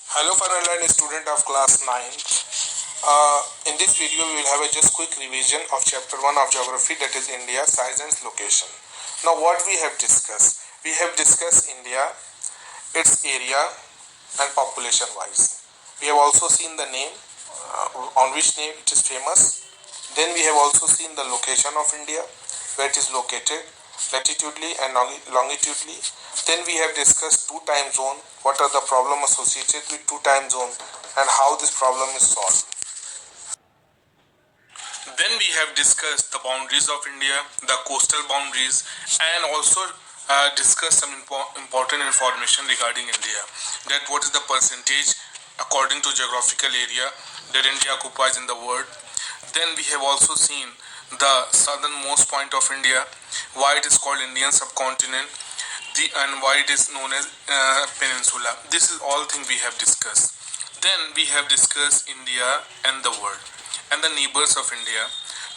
Hello Fernand, student of class 9. In this video we will have a just quick revision of chapter 1 of geography, that is India, size and location. Now what we have discussed? We have discussed India, its area and population wise. We have also seen the name, on which name it is famous. Then we have also seen the location of India, where it is located, latitudinally and longitudinally. Then we have discussed two time zone, what are the problem associated with two time zone and how this problem is solved. Then we have discussed the boundaries of India, the coastal boundaries, and also discussed some important information regarding India, that what is the percentage according to geographical area that India occupies in the world. Then we have also seen the southernmost point of India, why it is called Indian subcontinent, and why it is known as peninsula. This is all things we have discussed. Then we have discussed India and the world and the neighbors of India,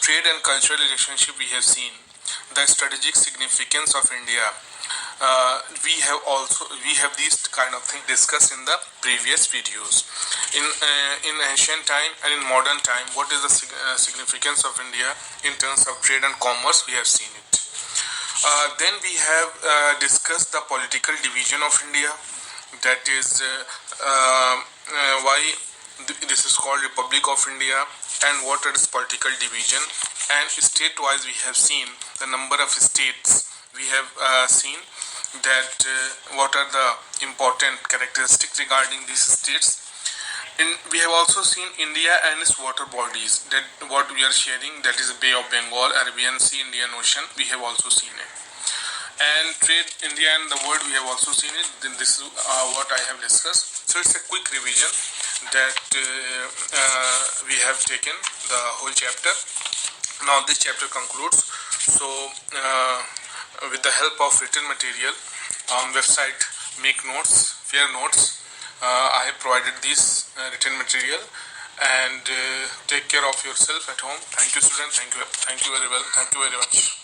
trade and cultural relationship we have seen, the strategic significance of India. We have these kind of things discussed in the previous videos. In ancient time and in modern time, what is the significance of India in terms of trade and commerce? We have seen it. Then we have discussed the political division of India, that is why this is called Republic of India, and what is political division. And state-wise we have seen the number of states. We have seen that what are the important characteristics regarding these states. We have also seen India and its water bodies, that what we are sharing, that is Bay of Bengal, Arabian Sea, Indian Ocean. We have also seen it. And trade, India and the world, we have also seen it. Then this is what I have discussed. So it's a quick revision that we have taken the whole chapter. Now this chapter concludes. So with the help of written material on website Make Notes, Fair Notes, I have provided this written material, and take care of yourself at home. Thank you, students. Thank you very well. Thank you very much.